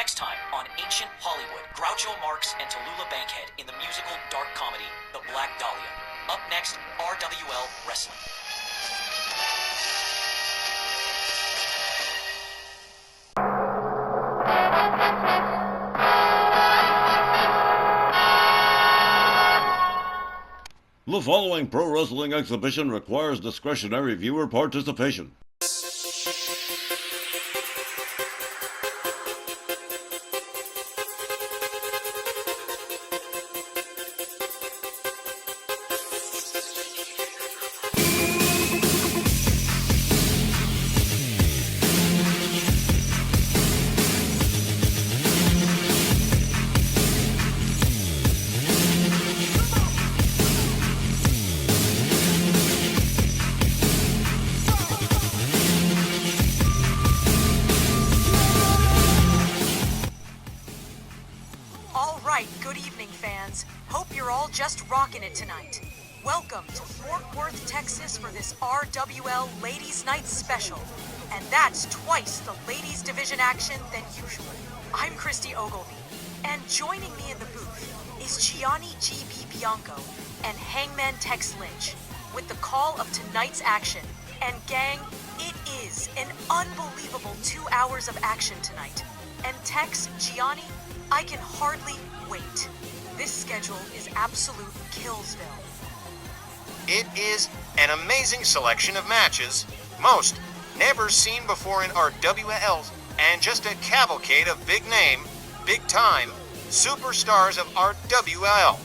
Next time on Ancient Hollywood, Groucho Marx and Tallulah Bankhead in the musical dark comedy The Black Dahlia. Up next, RWL Wrestling. The following pro wrestling exhibition requires discretionary viewer participation. Good evening, fans. Hope you're all just rocking it tonight. Welcome to Fort Worth, Texas for this RWL Ladies Night Special. And that's twice the ladies division action than usual. I'm Christy Ogilvy, and joining me in the booth is Gianni G.B. Bianco and Hangman Tex Lynch with the call of tonight's action. And gang, it is an unbelievable 2 hours of action tonight. And Tex, Gianni, I can hardly wait. This schedule is absolute Killsville. It is an amazing selection of matches, most never seen before in RWL, and just a cavalcade of big name, big time superstars of RWL.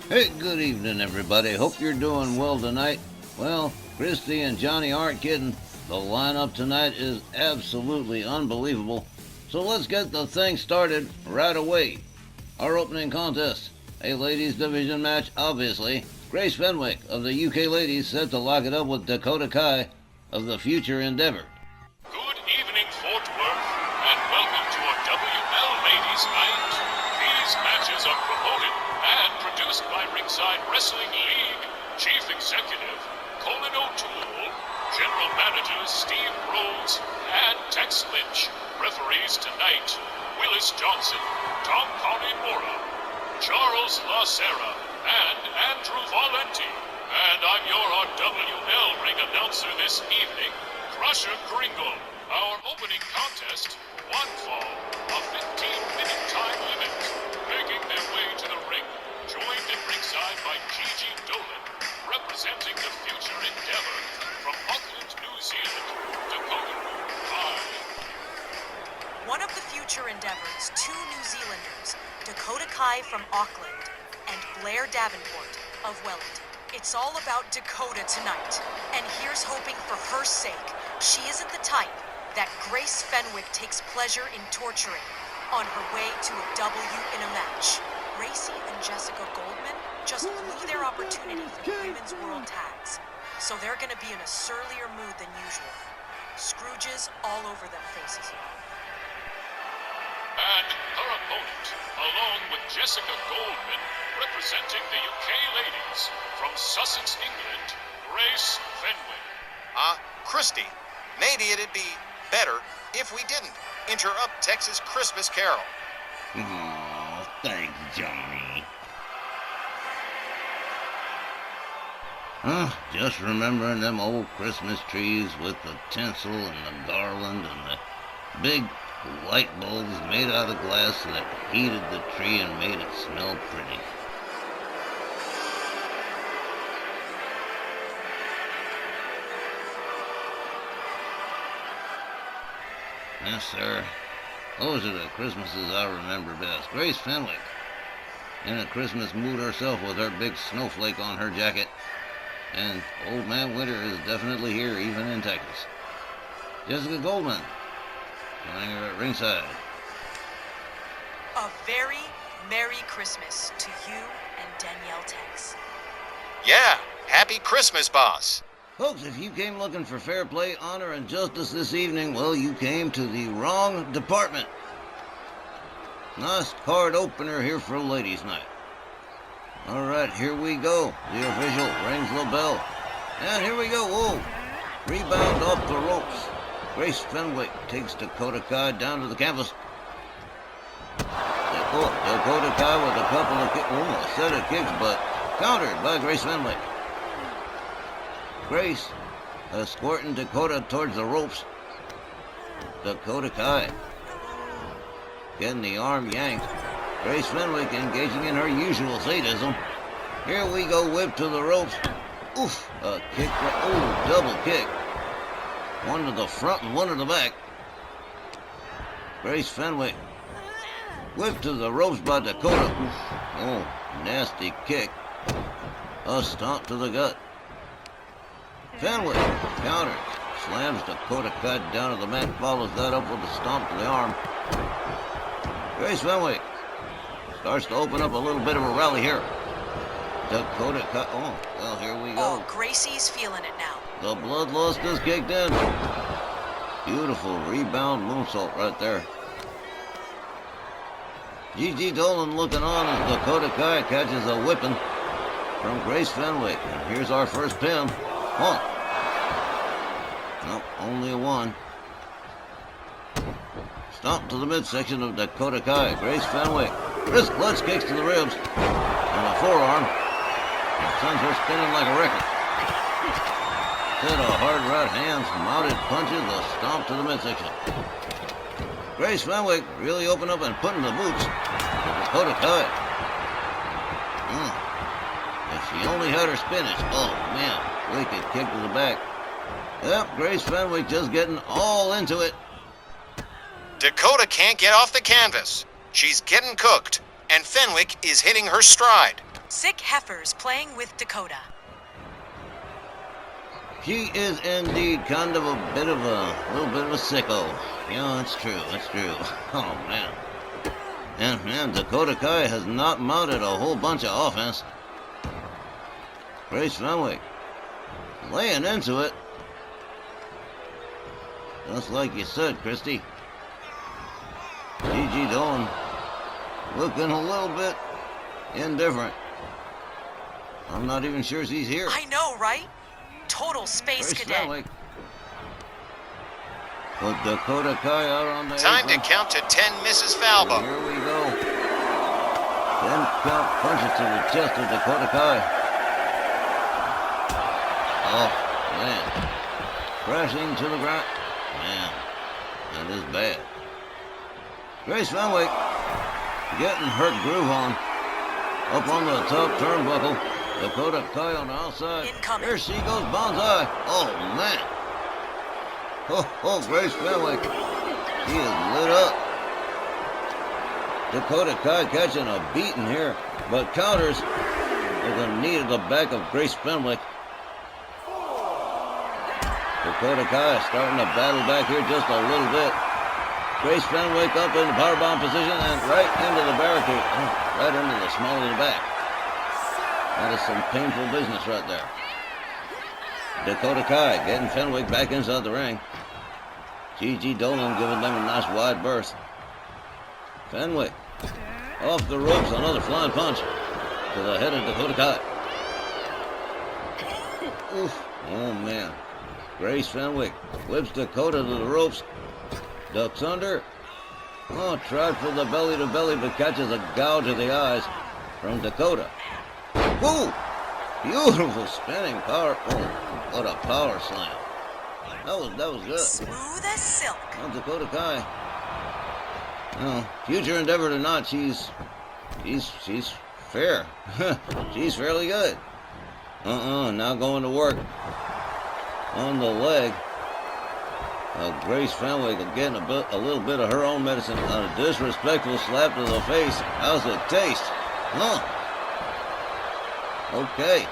Hey, good evening, everybody. Hope you're doing well tonight. Well, Christy and Johnny aren't kidding. The lineup tonight is absolutely unbelievable. So let's get the thing started right away. Our opening contest, a ladies division match, obviously. Grace Fenwick of the UK Ladies set to lock it up with Dakota Kai of the Future Endeavor. Good evening, Fort Worth, and welcome to our WL Ladies Night. These matches are promoted and produced by Ringside Wrestling League. Chief Executive Colin O'Toole, General Managers Steve Rhodes and Tex Lynch. Referees tonight, Willis Johnson, Tom Connemora, Charles Lacera, and Andrew Valenti. And I'm your RWL ring announcer this evening, Crusher Gringo. Our opening contest, one fall, a 15-minute time limit. Making their way to the ring, joined at ringside by Gigi Dolan, representing the Future Endeavor from Auckland, New Zealand, Dakota Kai. One of the Future Endeavors, two New Zealanders, Dakota Kai from Auckland and Blair Davenport of Wellington. It's all about Dakota tonight, and here's hoping for her sake she isn't the type that Grace Fenwick takes pleasure in torturing on her way to a W in a match. Gracie and Jessica Goldman just blew their opportunity for the Women's World Tags, so they're gonna be in a surlier mood than usual. Scrooges all over them faces here. And her opponent, along with Jessica Goldman, representing the UK Ladies from Sussex, England, Grace Fenwick. Christy, maybe it'd be better if we didn't interrupt Tex's Christmas Carol. Oh, thanks, Johnny. Just remembering them old Christmas trees with the tinsel and the garland and the big light bulbs made out of glass that heated the tree and made it smell pretty. Yes, sir. Those are the Christmases I remember best. Grace Fenwick, in a Christmas mood herself with her big snowflake on her jacket. And Old Man Winter is definitely here, even in Texas. Jessica Goldman, joining her at ringside. A very Merry Christmas to you and Danielle Tex. Yeah, Happy Christmas, boss. Folks, if you came looking for fair play, honor, and justice this evening, well, you came to the wrong department. Nice card opener here for Ladies' Night. All right, here we go. The official rings the bell. And here we go. Whoa. Rebound off the ropes. Grace Fenwick takes Dakota Kai down to the canvas. Oh, Dakota Kai with a couple of a set of kicks, but countered by Grace Fenwick. Grace escorting Dakota towards the ropes. Dakota Kai getting the arm yanked. Grace Fenwick engaging in her usual sadism. Here we go, whip to the ropes. Oof, a kick, oh, double kick. One to the front and one to the back. Grace Fenwick whipped to the ropes by Dakota. Oof. Oh, nasty kick. A stomp to the gut. Fenwick counters. Slams Dakota Kai down to the mat. Follows that up with a stomp to the arm. Grace Fenwick starts to open up a little bit of a rally here. Dakota Kai. Oh, well, here we go. Oh, Gracie's feeling it now. The bloodlust is kicked in. Beautiful rebound moonsault right there. Gigi Dolan looking on as Dakota Kai catches a whipping from Grace Fenwick. And here's our first pin. One. Nope, only a one. Stomp to the midsection of Dakota Kai. Grace Fenwick. Wrist clutch kicks to the ribs. And a forearm. And sends her spinning like a record. Set of hard right hands, mounted punches, a stomp to the midsection. Grace Fenwick really opened up and put in the boots to Dakota Kai. If she only had her spinach. Oh, man. Wicked kick to the back. Yep, Grace Fenwick just getting all into it. Dakota can't get off the canvas. She's getting cooked, and Fenwick is hitting her stride. Sick heifers playing with Dakota. She is indeed kind of a little bit of a sicko. Yeah, that's true, that's true. Oh, man. And, man, Dakota Kai has not mounted a whole bunch of offense. Grace Fenwick laying into it. Just like you said, Christy. Gigi Dolan looking a little bit indifferent. I'm not even sure she's here. I know, right? Total space Grace cadet. Fenwick. Put Dakota Kai out on the Time apron. to count to 10 Mrs. Falbo. Here we go. 10 count punches to the chest of Dakota Kai. Oh, man. Crashing to the ground. Man, that is bad. Grace Fenwick getting her groove on. Up on the top turnbuckle. Dakota Kai on the outside. Incoming. There she goes, bonsai. Oh, man. Oh, Grace Fenwick. She is lit up. Dakota Kai catching a beating here, but counters with a knee to the back of Grace Fenwick. Dakota Kai starting to battle back here just a little bit. Grace Fenwick up in the powerbomb position and right into the barricade. Right into the small of the back. That is some painful business right there. Dakota Kai getting Fenwick back inside the ring. Gigi Dolan giving them a nice wide berth. Fenwick off the ropes, another flying punch to the head of Dakota Kai. Oof. Oh, man. Grace Fenwick whips Dakota to the ropes. Ducks under. Oh, tried for the belly-to-belly, but catches a gouge of the eyes from Dakota. Whoa! Beautiful spinning power. Oh, what a power slam. That was good. Smooth as silk. Well, Dakota Kai. Well, future endeavor or not, she's fair. She's fairly good. Now going to work on the leg. Grace Fenwick getting a little bit of her own medicine. A disrespectful slap to the face. How's it taste? Okay.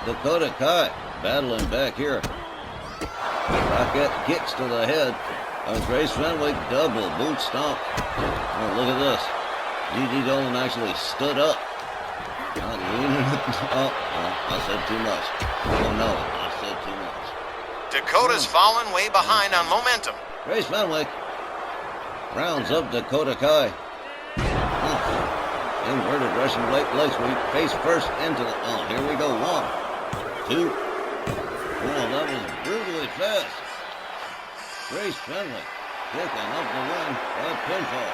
Dakota Kai battling back here. Rocket kicks to the head of Grace Fenwick. Double boot stomp. Oh, look at this. Gigi Dolan actually stood up. Not leaning. I said too much. Oh, no. I said too much. Dakota's fallen way behind on momentum. Grace Fenwick rounds up Dakota Kai. Inverted Russian leg sweep. Face first into the... Oh, here we go. 1, 2. Oh, that was brutally fast. Grace Fenwick picking up the win by pinfall.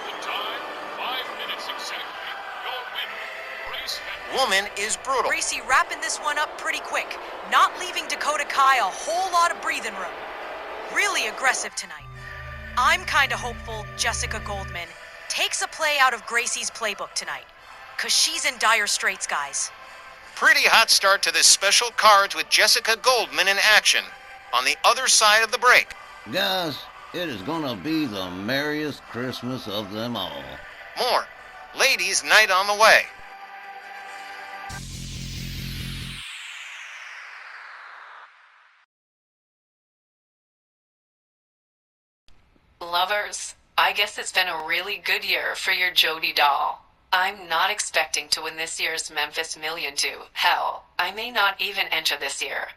The time, 5 woman is brutal. Gracie wrapping this one up pretty quick, not leaving Dakota Kai a whole lot of breathing room. Really aggressive tonight. I'm kinda hopeful Jessica Goldman takes a play out of Gracie's playbook tonight, 'cause she's in dire straits, guys. Pretty hot start to this special cards with Jessica Goldman in action on the other side of the break. Guys, it is gonna be the merriest Christmas of them all. More Ladies' Night on the way. Lovers, I guess it's been a really good year for your Jody doll. I'm not expecting to win this year's Memphis Million too. Hell, I may not even enter this year.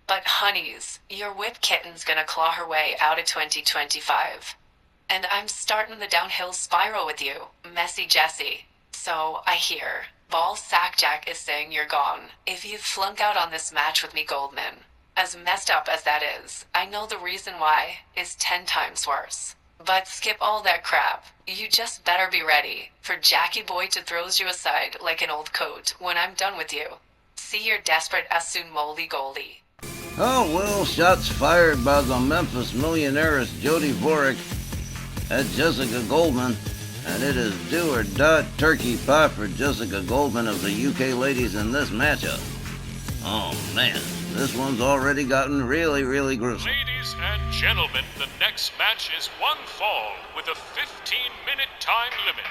But honeys, your whip kitten's gonna claw her way out of 2025. And I'm starting the downhill spiral with you, Messy Jessie. So, I hear, Ball Sack Jack is saying you're gone if you flunk out on this match with me, Goldman. As messed up as that is, I know the reason why is 10 times worse. But skip all that crap. You just better be ready for Jackie Boy to throw you aside like an old coat when I'm done with you. See your desperate as soon moldy Goldie. Oh, well, shots fired by the Memphis millionaires Jody Vorek at Jessica Goldman, and it is do or die turkey pie for Jessica Goldman of the UK ladies in this matchup. Oh man, this one's already gotten really, really gruesome. Ladies and gentlemen, the next match is one fall with a 15-minute time limit.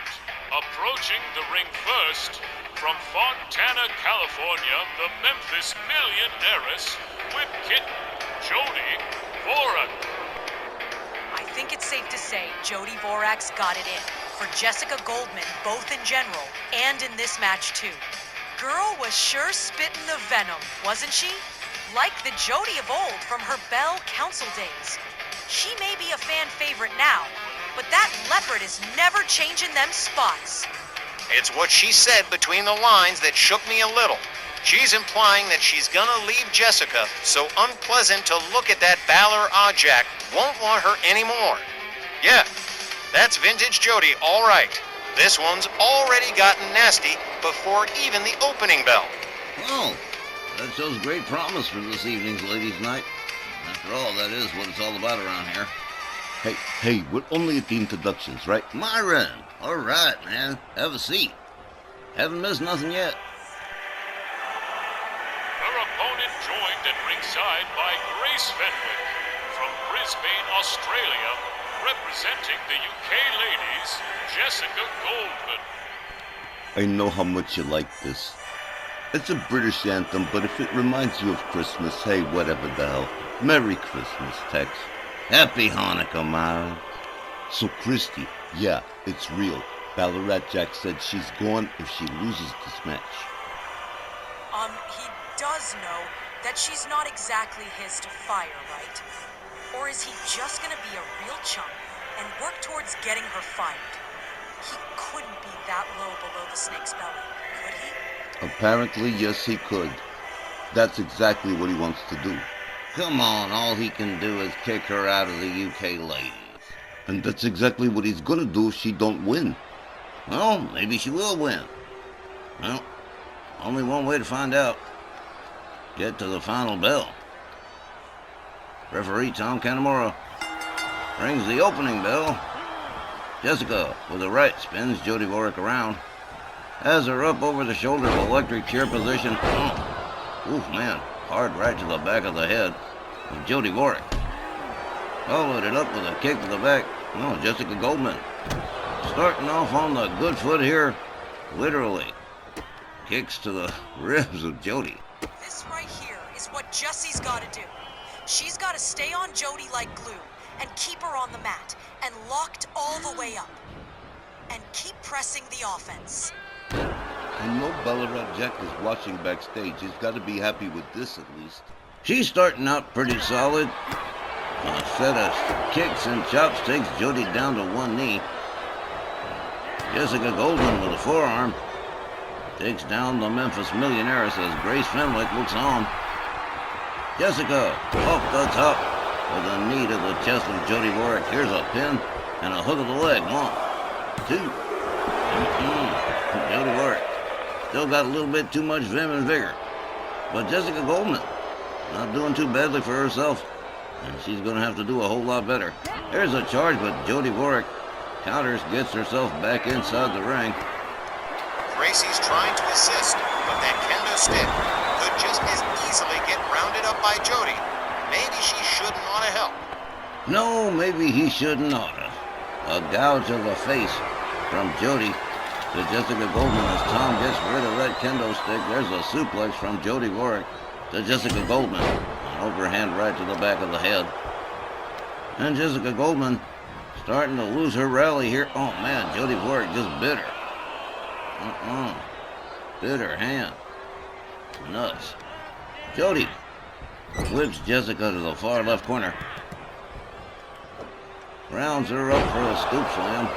Approaching the ring first, from Fontana, California, the Memphis Millionaires, Whip Kitten, Jody Vorek. I think it's safe to say Jody Vorak's got it in for Jessica Goldman, both in general and in this match too. Girl was sure spitting the venom, wasn't she? Like the Jody of old from her Bell Council days. She may be a fan favorite now, but that leopard is never changing them spots. It's what she said between the lines that shook me a little. She's implying that she's gonna leave Jessica, so unpleasant to look at that Balor Jack won't want her anymore. Yeah, that's vintage Jody, all right. This one's already gotten nasty before even the opening bell. Well, that shows great promise for this evening's ladies' night. After all, that is what it's all about around here. Hey, we're only at the introductions, right? Myron, all right, man. Have a seat. Haven't missed nothing yet. Her opponent joined at ringside by Grace Fenwick from Brisbane, Australia, representing the UK ladies, Jessica Goldman. I know how much you like this. It's a British anthem, but if it reminds you of Christmas, hey, whatever the hell. Merry Christmas, Tex. Happy Hanukkah, Myron. So, Christy, yeah, it's real. Ballarat Jack said she's gone if she loses this match. He does know that she's not exactly his to fire, right? Or is he just gonna be a real chump and work towards getting her fired? He couldn't be that low below the snake's belly, could he? Apparently, yes, he could. That's exactly what he wants to do. Come on, all he can do is kick her out of the UK ladies. And that's exactly what he's gonna do if she don't win. Well, maybe she will win. Well, only one way to find out. Get to the final bell. Referee Tom Canamora rings the opening bell. Jessica, with a right, spins Jody Vorek around. Has her up over the shoulders, electric chair position. Oh, oof, man. Hard right to the back of the head of Jody Vorek. Followed it up with a kick to the back. Oh, Jessica Goldman. Starting off on the good foot here, literally. Kicks to the ribs of Jody. This right here is what Jessie's gotta do. She's gotta stay on Jody like glue and keep her on the mat and locked all the way up. And keep pressing the offense. I know Ballarat Jack is watching backstage. He's got to be happy with this at least. She's starting out pretty solid. A set of kicks and chops takes Jody down to one knee. Jessica Goldman with a forearm takes down the Memphis Millionaires as Grace Fenwick looks on. Jessica off the top with a knee to the chest of Jody Vorek. Here's a pin and a hook of the leg. 1, 2. Jody Vorek still got a little bit too much vim and vigor. But Jessica Goldman, not doing too badly for herself, and she's going to have to do a whole lot better. There's a charge, but Jody Warwick counters, gets herself back inside the ring. Gracie's trying to assist, but that kendo stick could just as easily get rounded up by Jody. Maybe she shouldn't ought to help. No, maybe he shouldn't oughta. A gouge of the face from Jody to Jessica Goldman as Tom gets rid of that kendo stick. There's a suplex from Jody Warwick to Jessica Goldman. An overhand right to the back of the head. And Jessica Goldman starting to lose her rally here. Oh man, Jody Warwick just bit her. Bit her hand. Nuts. Jody whips Jessica to the far left corner. Rounds her up for a scoop slam.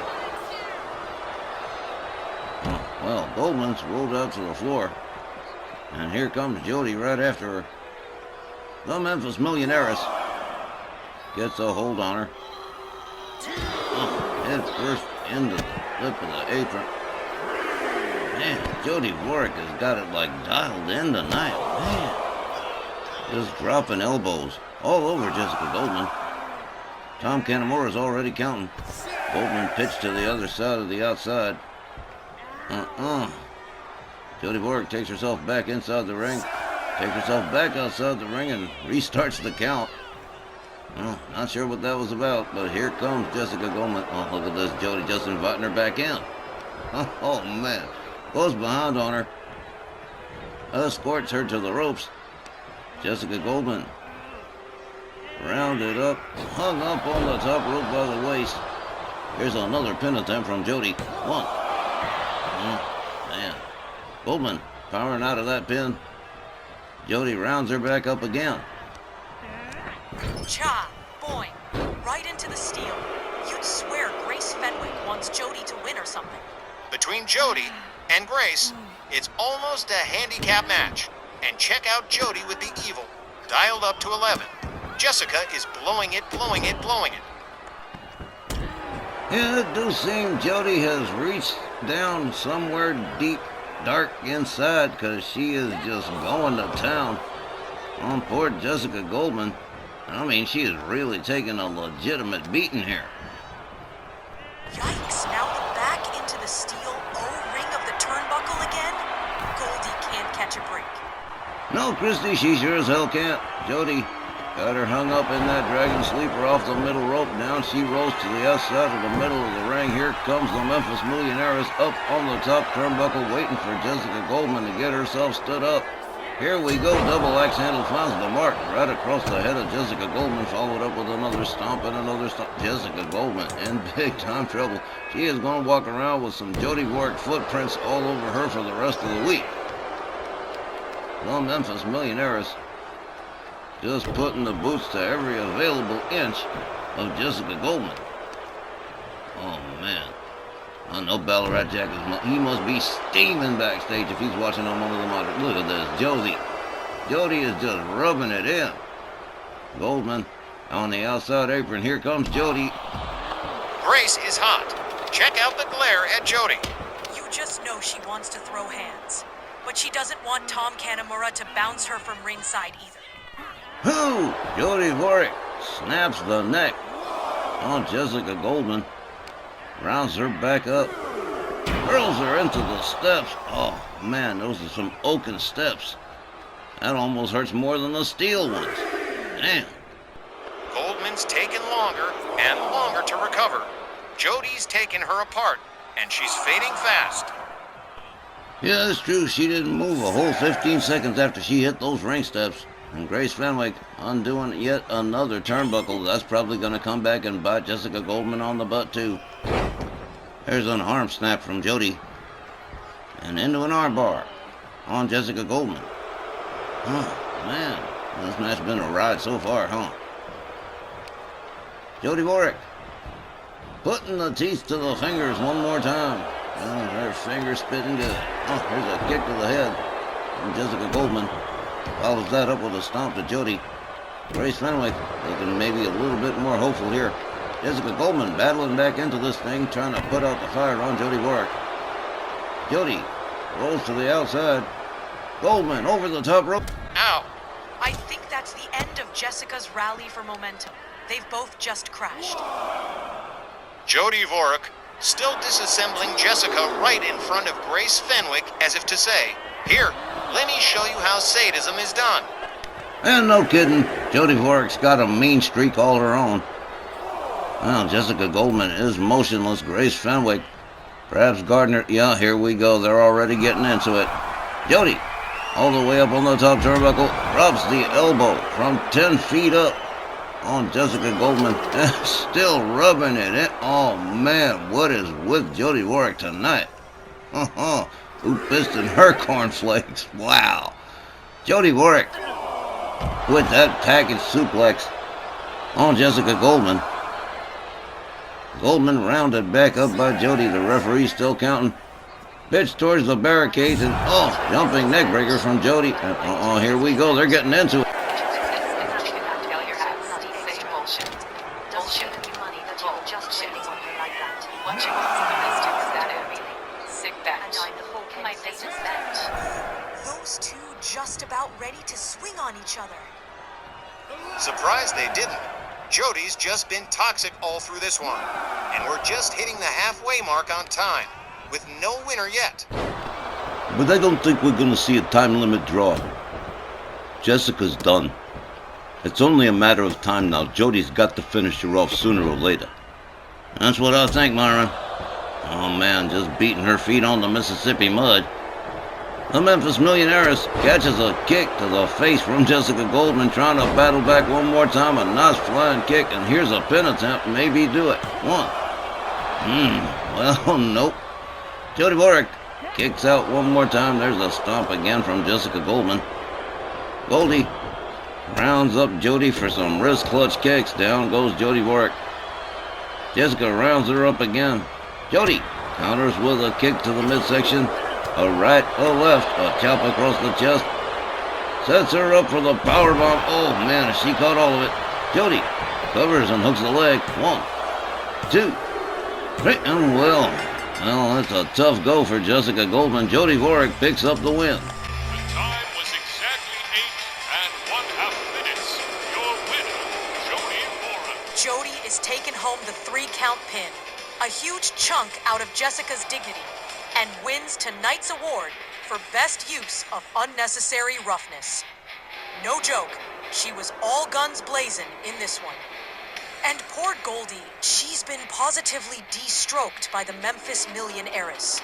Oh, well, Goldman's rolled out to the floor. And here comes Jody right after her. The Memphis Millionairess gets a hold on her. Oh, head first into the lip of the apron. Man, Jody Warwick has got it like dialed in tonight. Man. Just dropping elbows all over Jessica Goldman. Tom Kanemaru's already counting. Goldman pitched to the other side of the outside. Jody Warwick takes herself back inside the ring. Takes herself back outside the ring and restarts the count. Well, not sure what that was about, but here comes Jessica Goldman. Oh, look at this. Jody just inviting her back in. Oh, man. Goes behind on her. Escorts her to the ropes. Jessica Goldman rounded up, hung up on the top rope by the waist. Here's another pin attempt from Jody. One. Man. Goldman powering out of that pin. Jody rounds her back up again. Cha, boing, right into the steel. You'd swear Grace Fenwick wants Jody to win or something. Between Jody and Grace, it's almost a handicap match. And check out Jody with the evil, dialed up to 11. Jessica is blowing it. Yeah, it does seem Jody has reached down somewhere deep, dark inside, because she is just going to town on poor Jessica Goldman. I mean, she is really taking a legitimate beating here. Yikes, now the back into the steel O-ring of the turnbuckle again? Goldie can't catch a break. No, Christy, she sure as hell can't. Jody got her hung up in that dragon sleeper off the middle rope. Down she rolls to the outside of the middle of the ring. Here comes the Memphis Millionairess up on the top turnbuckle, waiting for Jessica Goldman to get herself stood up. Here we go. Double axe handle finds the mark right across the head of Jessica Goldman, followed up with another stomp and another stomp. Jessica Goldman in big time trouble. She is going to walk around with some Jody Warwick footprints all over her for the rest of the week. The Memphis Millionairess just putting the boots to every available inch of Jessica Goldman. Oh, man. I know Ballarat Jack he must be steaming backstage if he's watching on one of the monitors. Look at this, Jody. Jody is just rubbing it in. Goldman on the outside apron. Here comes Jody. Grace is hot. Check out the glare at Jody. You just know she wants to throw hands. But she doesn't want Tom Kanemaru to bounce her from ringside either. Who? Jody Warwick snaps the neck on Jessica Goldman. Rounds her back up. Hurls her into the steps. Oh, man, those are some oaken steps. That almost hurts more than the steel ones. Damn. Goldman's taking longer and longer to recover. Jody's taking her apart, and she's fading fast. Yeah, that's true. She didn't move a whole 15 seconds after she hit those ring steps. And Grace Fenwick undoing yet another turnbuckle. That's probably going to come back and bite Jessica Goldman on the butt, too. There's an arm snap from Jody. And into an armbar on Jessica Goldman. Oh, man. This match's been a ride so far, huh? Jody Warwick putting the teeth to the fingers one more time. Oh, her fingers spitting good. Oh, here's a kick to the head from Jessica Goldman. Follows that up with a stomp to Jody. Grace Fenwick looking maybe a little bit more hopeful here. Jessica Goldman battling back into this thing, trying to put out the fire on Jody Warwick. Jody rolls to the outside. Goldman over the top rope. Ow. I think that's the end of Jessica's rally for momentum. They've both just crashed. Jody Vorek still disassembling Jessica right in front of Grace Fenwick as if to say, "Here, let me show you how sadism is done." And no kidding, Jody Vorek's got a mean streak all her own. Well, Jessica Goldman is motionless. Grace Fenwick, perhaps Gardner. Yeah, here we go. They're already getting into it. Jody, all the way up on the top turnbuckle, drops the elbow from 10 feet up on Jessica Goldman, and still rubbing it in. Oh man, what is with Jody Vorek tonight? Who pissed in her cornflakes? Wow. Jody Vorek with that package suplex on Jessica Goldman. Goldman rounded back up by Jody. The referee still counting. Pitch towards the barricades and jumping neckbreaker from Jody. Here we go. They're getting into it. Those two just about ready to swing on each other. Surprised they didn't. Jody's just been toxic all through this one, and we're just hitting the halfway mark on time, with no winner yet. But I don't think we're going to see a time limit draw. Jessica's done. It's only a matter of time now. Jody's got to finish her off sooner or later. That's what I think, Myron. Oh man, just beating her feet on the Mississippi mud. The Memphis Millionaires catches a kick to the face from Jessica Goldman, trying to battle back one more time. A nice flying kick, and here's a pin attempt. Maybe do it. One. Well, nope. Jody Vorek kicks out one more time. There's a stomp again from Jessica Goldman. Goldie rounds up Jody for some wrist clutch kicks. Down goes Jody Vorek. Jessica rounds her up again. Jody counters with a kick to the midsection. A right, a left, a chop across the chest. Sets her up for the powerbomb. Oh man, she caught all of it. Jody covers and hooks the leg. 1, 2, 3, and well, that's a tough go for Jessica Goldman. Jody Vorek picks up the win. The time was exactly 8 1/2 minutes. Your winner, Jody Vorek. Jody is taking home the 3-count pin, a huge chunk out of Jessica's dignity, and wins tonight's award for best use of unnecessary roughness. No joke, she was all guns blazing in this one. And poor Goldie, she's been positively de-stroked by the Memphis Millionaires.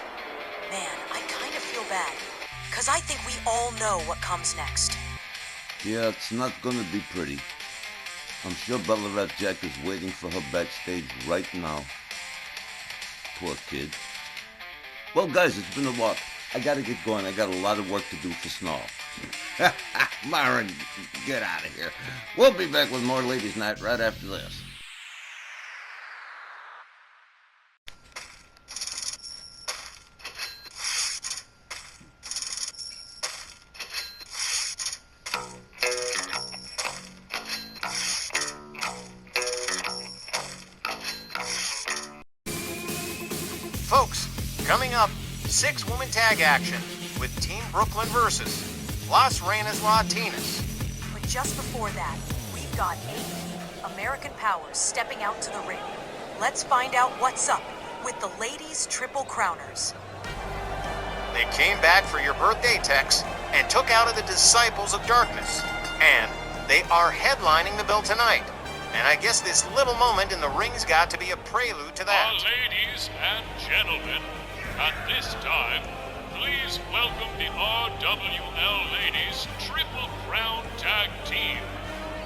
Man, I kind of feel bad, because I think we all know what comes next. Yeah, it's not going to be pretty. I'm sure Ballarat Jack is waiting for her backstage right now. Poor kid. Well, guys, it's been a lot. I gotta get going. I got a lot of work to do for Snarl. Myron, get out of here. We'll be back with more Ladies' Night right after this. Folks, coming up, 6-woman tag action with Team Brooklyn versus Las Reinas Latinas. But just before that, we've got AP, American Powers, stepping out to the ring. Let's find out what's up with the Ladies Triple Crowners. They came back for your birthday, Tex, and took out of the Disciples of Darkness. And they are headlining the bill tonight. And I guess this little moment in the ring's got to be a prelude to that. Ladies and gentlemen, at this time, please welcome the RWL Ladies Triple Crown Tag Team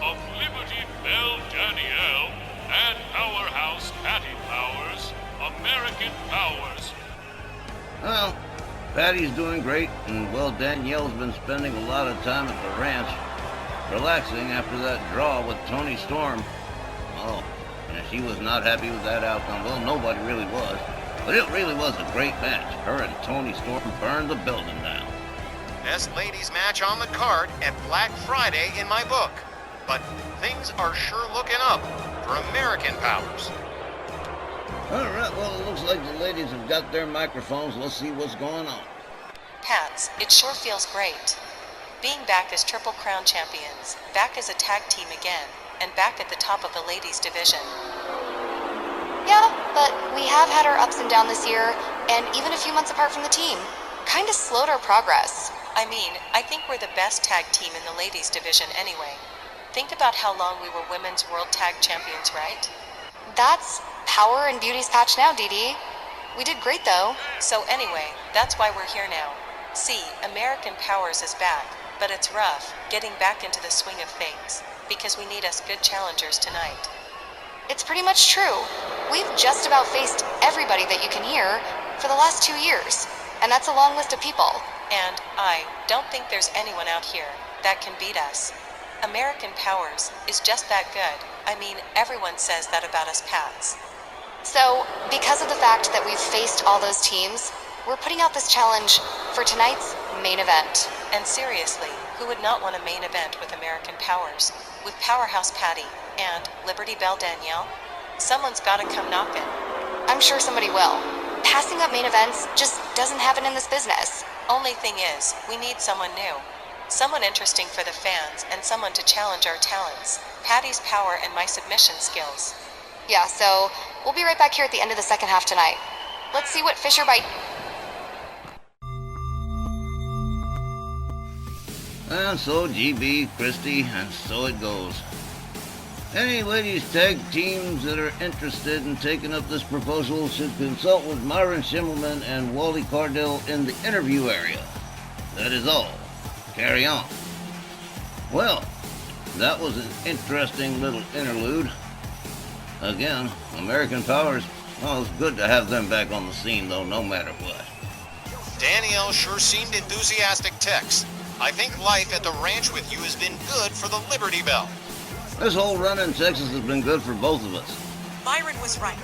of Liberty Belle Danielle and Powerhouse Patty Powers, American Powers. Well, Patty's doing great, and well, Danielle's been spending a lot of time at the ranch, relaxing after that draw with Toni Storm. Oh, and she was not happy with that outcome. Well, nobody really was. But it really was a great match. Her and Toni Storm burned the building down. Best ladies match on the card at Black Friday in my book. But things are sure looking up for American Powers. All right, well, it looks like the ladies have got their microphones. Let's see what's going on. Pats, it sure feels great. Being back as Triple Crown champions, back as a tag team again, and back at the top of the ladies division. Yeah, but we have had our ups and downs this year, and even a few months apart from the team. Kinda slowed our progress. I mean, I think we're the best tag team in the ladies division anyway. Think about how long we were women's world tag champions, right? That's Power and Beauty's patch now, Dee Dee. We did great though. So anyway, that's why we're here now. See, American Powers is back, but it's rough getting back into the swing of things, because we need us good challengers tonight. It's pretty much true. We've just about faced everybody that you can hear for the last 2 years, and that's a long list of people. And I don't think there's anyone out here that can beat us. American Powers is just that good. I mean, everyone says that about us Pats. So, because of the fact that we've faced all those teams, we're putting out this challenge for tonight's main event. And seriously, who would not want a main event with American Powers? With Powerhouse Patty and Liberty Belle Danielle? Someone's gotta come knocking. I'm sure somebody will. Passing up main events just doesn't happen in this business. Only thing is, we need someone new. Someone interesting for the fans and someone to challenge our talents. Patty's power and my submission skills. Yeah, so we'll be right back here at the end of the second half tonight. Let's see what Fisher by... And so GB, Christy, and so it goes. Any ladies tag teams that are interested in taking up this proposal should consult with Myron Schimmelman and Wally Cardell in the interview area. That is all. Carry on. Well, that was an interesting little interlude. Again, American Powers, well, it's good to have them back on the scene, though, no matter what. Danielle sure seemed enthusiastic text. I think life at the ranch with you has been good for the Liberty Bell. This whole run in Texas has been good for both of us. Byron was right.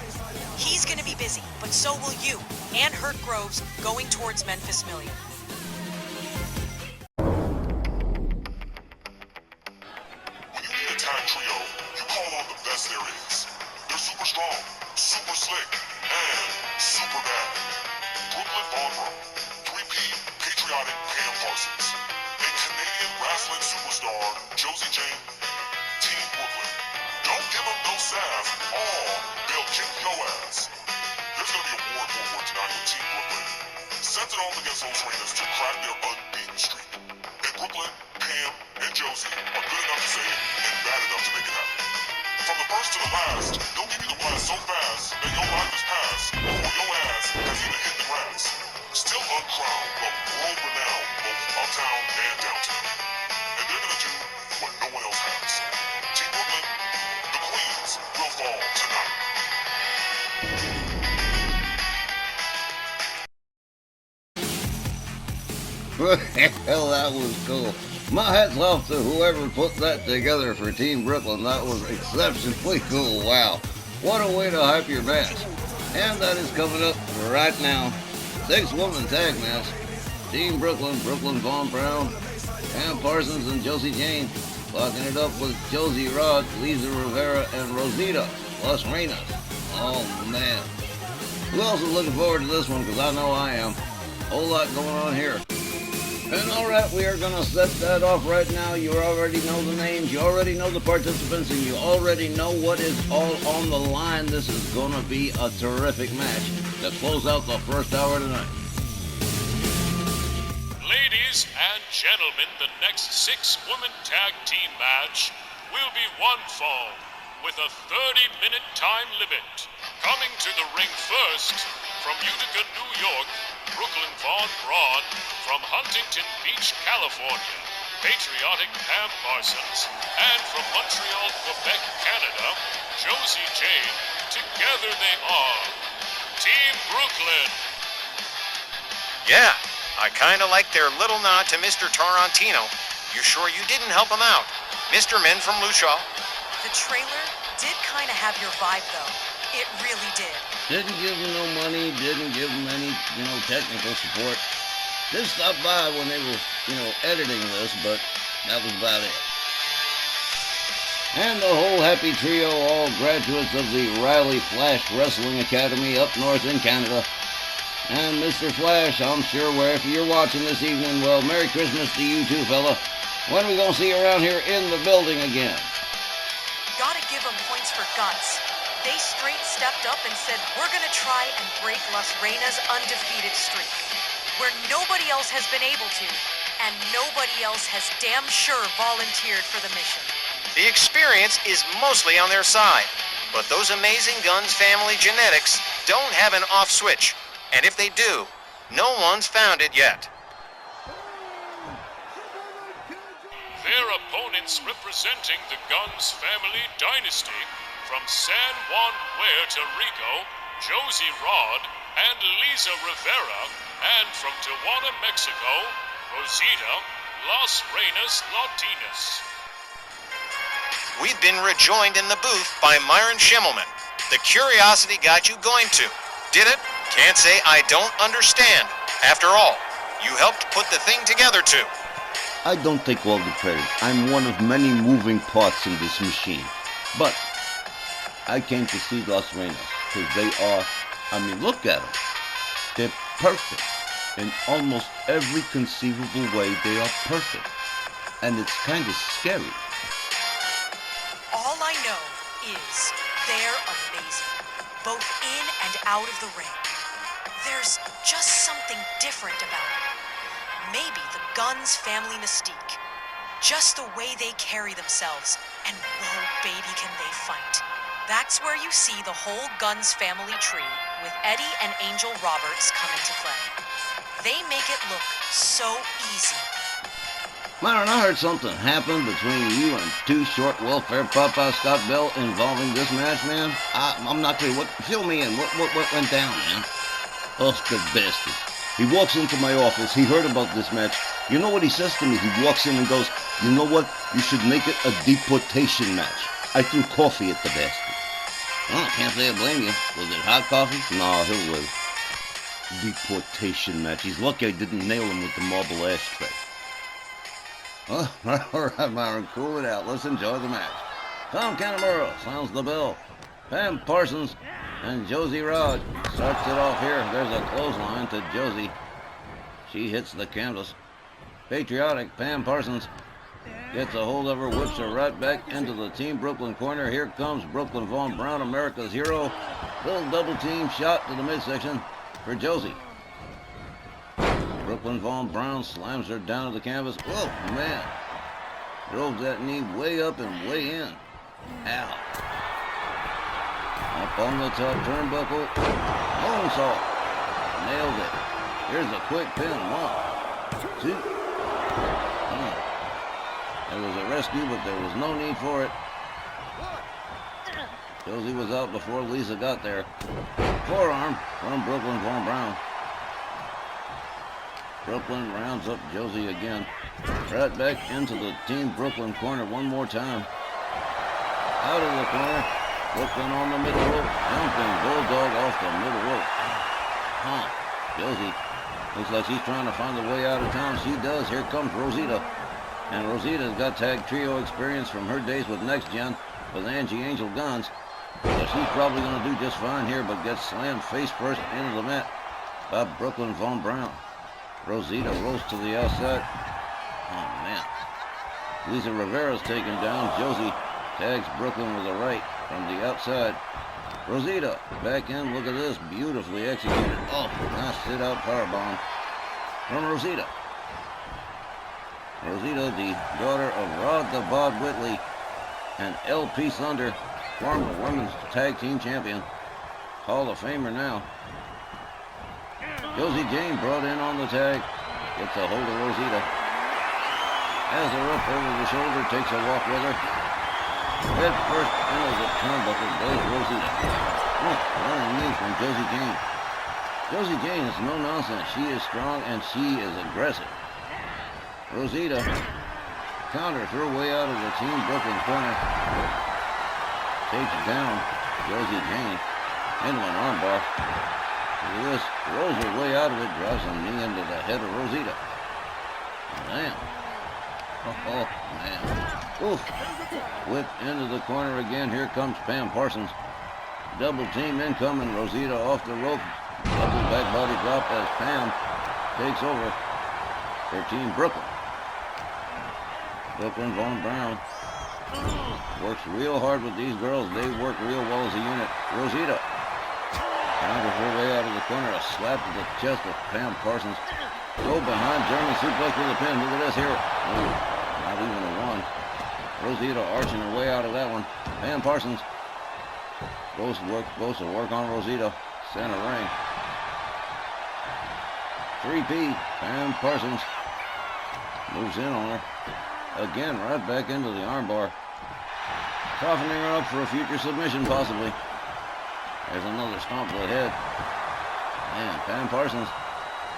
He's gonna be busy, but so will you and Hurt Groves going towards Memphis Million. When you need a tag trio, you call on the best there is. They're super strong, super slick, and super bad. Brooklyn Von Braun, 3P patriotic Pam Parsons, and Canadian wrestling superstar Josie Jane. Team Brooklyn. Don't give them no sass, or they'll kick your ass. There's gonna be a war tonight with Team Brooklyn. Sends it off against those trainers to crack their unbeaten streak. And Brooklyn, Pam, and Josie are good enough to say it and bad enough to make it happen. From the first to the last, they'll give you the blast so fast that your life is past before your ass has even hit the grass. Still uncrowned, but world-renowned both uptown and downtown. And they're gonna do what no one else has. Team Brooklyn, the Queens will fall tonight. Well, that was cool. My hat's off to whoever put that together for Team Brooklyn. That was exceptionally cool. Wow. What a way to hype your match. And that is coming up right now. 6-woman tag match. Team Brooklyn, Brooklyn Von Braun, Pam Parsons, and Josie Jane. Locking it up with Josie Rod, Lisa Rivera, and Rosita Las Reinas. Oh, man. Who else is looking forward to this one? Because I know I am. Whole lot going on here. And alright, we are going to set that off right now. You already know the names, you already know the participants, and you already know what is all on the line. This is going to be a terrific match to close out the first hour tonight. Ladies and gentlemen, the next 6-woman tag team match will be one fall with a 30-minute time limit. Coming to the ring first, from Utica, New York, Brooklyn Von Braun. From Huntington Beach, California, patriotic Pam Parsons. And from Montreal, Quebec, Canada, Josie Jane. Together they are Team Brooklyn. Yeah, I kinda like their little nod to Mr. Tarantino. You sure you didn't help him out? Mr. Men from Luchaw. The trailer did kind of have your vibe, though. It really did. Didn't give them no money, didn't give them any, technical support. Did stop by when they were, editing this, but that was about it. And the whole happy trio, all graduates of the Riley Flash Wrestling Academy up north in Canada. And Mr. Flash, I'm sure wherever you're watching this evening, well, Merry Christmas to you too, fella. When are we going to see you around here in the building again? Gotta give them points for guts. They straight stepped up and said, we're gonna try and break Las Reinas' undefeated streak, where nobody else has been able to, and nobody else has damn sure volunteered for the mission. The experience is mostly on their side, but those amazing Guns family genetics don't have an off switch, and if they do, no one's found it yet. Their opponents representing the Guns family dynasty from San Juan, Puerto Rico, Josie Rod and Lisa Rivera, and from Tijuana, Mexico, Rosita Las Reinas Latinas. We've been rejoined in the booth by Myron Schimmelman. The curiosity got you going to. Did it? Can't say I don't understand. After all, you helped put the thing together too. I don't take all the credit. I'm one of many moving parts in this machine. But I came to see Las Reinas because they are, look at them. They're perfect. In almost every conceivable way, they are perfect. And it's kind of scary. All I know is they're amazing, both in and out of the ring. There's just something different about them. Maybe the Guns family mystique. Just the way they carry themselves. And whoa, baby, can they fight. That's where you see the whole Guns family tree with Eddie and Angel Roberts come into play. They make it look so easy. Myron, I heard something happened between you and Too Short Welfare Papa Scott Bell involving this match, man. I'm not clear. Fill me in. What went down, man? Oh, the bastard. He walks into my office. He heard about this match. You know what he says to me? He walks in and goes, you know what? You should make it a deportation match. I threw coffee at the bastard. Oh, can't say I blame you. Was it hot coffee? No, he'll live. Deportation match. He's lucky I didn't nail him with the marble ashtray. Oh, all right, Myron, cool it out. Let's enjoy the match. Tom Canamura sounds the bell. Pam Parsons and Josie Rod starts it off here. There's a clothesline to Josie. She hits the canvas. Patriotic Pam Parsons gets a hold of her, whips her right back into the Team Brooklyn corner. Here comes Brooklyn Vaughn Brown, America's hero. Little double team shot to the midsection for Josie. Brooklyn Vaughn Brown slams her down to the canvas. Whoa, man. Drove that knee way up and way in. Ow. Up on the top turnbuckle. Moonsault. Nailed it. Here's a quick pin. 1, 2. There was a rescue, but there was no need for it. Josie was out before Lisa got there. Forearm from Brooklyn Vaughn Brown. Brooklyn rounds up Josie again. Right back into the Team Brooklyn corner one more time. Out of the corner. Brooklyn on the middle rope. Jumping bulldog off the middle rope. Josie looks like she's trying to find a way out of town. She does. Here comes Rosita. And Rosita's got tag trio experience from her days with Next Gen with Angie Angel Guns. So she's probably going to do just fine here, but gets slammed face first into the mat by Brooklyn Vaughn Brown. Rosita rolls to the outside. Oh, man. Lisa Rivera's taken down. Josie tags Brooklyn with a right from the outside. Rosita back in. Look at this. Beautifully executed. Oh, nice sit-out powerbomb from Rosita. Rosita, the daughter of Rod the Bod Whitley and LP Thunder, former women's tag team champion. Hall of Famer now. Josie Jane brought in on the tag. Gets a hold of Rosita. Has her up over the shoulder, takes a walk with her. Head first into the turnbuckle goes Rosita. Running knee from Josie Jane. Josie Jane is no nonsense. She is strong and she is aggressive. Rosita counters her way out of the Team Brooklyn corner. Takes down Josie Jane into an armbar. Lewis rolls her way out of it, drives a knee into the head of Rosita. Damn. Oh, man. Oof. Whip into the corner again. Here comes Pam Parsons. Double team incoming. Rosita off the rope. Double back body drop as Pam takes over for Team Brooklyn. Brooklyn Von Brown works real hard with these girls. They work real well as a unit. Rosita counters her way out of the corner. A slap to the chest of Pam Parsons. Go behind German suplex with a pin. Look at this here. Oh, not even a one. Rosita arching her way out of that one. Pam Parsons goes to work on Rosita. Center ring. 3P. Pam Parsons moves in on her. Again, right back into the armbar. Softening her up for a future submission, possibly. There's another stomp to the head. Man, Pam Parsons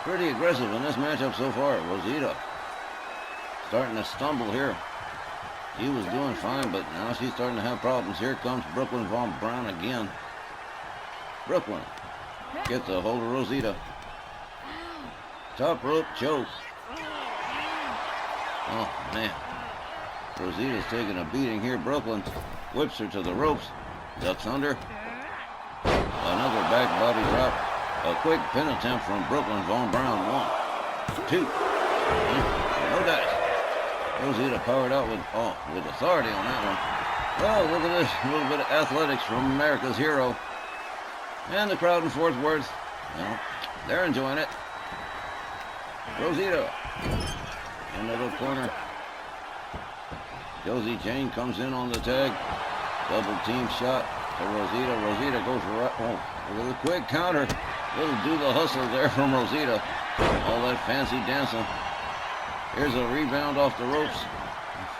pretty aggressive in this matchup so far. Rosita starting to stumble here. She was doing fine, but now she's starting to have problems. Here comes Brooklyn Von Brown again. Brooklyn gets a hold of Rosita. Top rope choke. Oh, man. Rosita's taking a beating here. Brooklyn whips her to the ropes. Ducks under. Another back body drop. A quick pin attempt from Brooklyn Von Brown. 1, 2. No dice. Rosita powered out with authority on that one. Oh, look at this. A little bit of athletics from America's hero. And the crowd in Fort Worth, well, they're enjoying it. Rosita into the corner. Josie Jane comes in on the tag. Double team shot to Rosita. Rosita goes right. Oh, with a quick counter. Little do the hustle there from Rosita. All that fancy dancing. Here's a rebound off the ropes.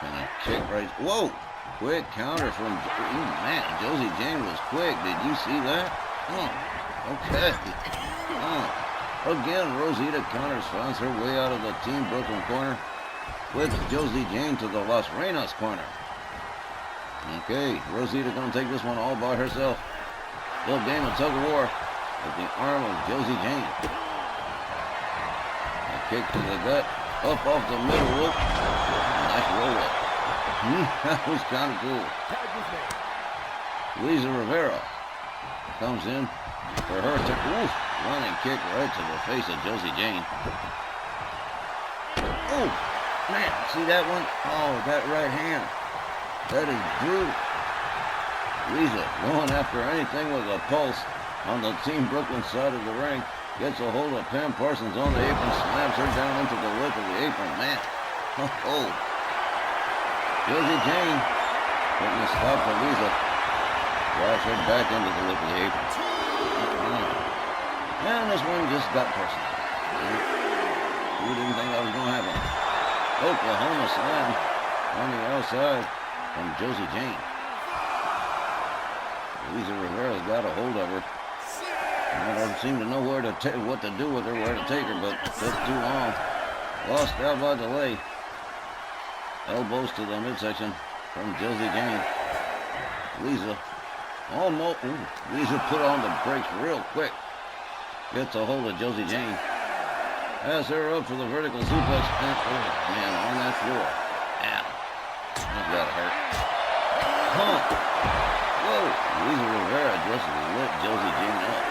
And a kick right. Whoa! Quick counter from. Man, Josie Jane was quick. Did you see that? Oh, okay. Oh. Again, Rosita counters, finds her way out of the Team Brooklyn corner. Flips Josie Jane to the Las Reinas corner. Okay, Rosita gonna take this one all by herself. Little game of tug of war with the arm of Josie Jane. A kick to the gut, up off the middle rope. Nice roll up. That was kind of cool. Lisa Rivera comes in for her running kick right to the face of Josie Jane. Oh, man, see that one? Oh, that right hand. That is brutal. Lisa going after anything with a pulse on the Team Brooklyn side of the ring. Gets a hold of Pam Parsons on the apron, slams her down into the lip of the apron. Man, oh. Josie Jane putting a stop to Lisa. Drives her back into the lip of the apron. And this one just got personal. Who didn't think that was going to happen? Oklahoma slam on the outside from Josie Jane. Lisa Rivera's got a hold of her. I don't seem to know what to do with her, where to take her, but took too long. Lost out by delay. Elbows to the midsection from Josie Jane. Lisa almost. Lisa put on the brakes real quick. Gets a hold of Josie Jane. Has her up for the vertical suplex. And, oh, man, on that floor. Ow. That gotta hurt. Huh. Whoa. Lisa Rivera just lit Josie Jane up.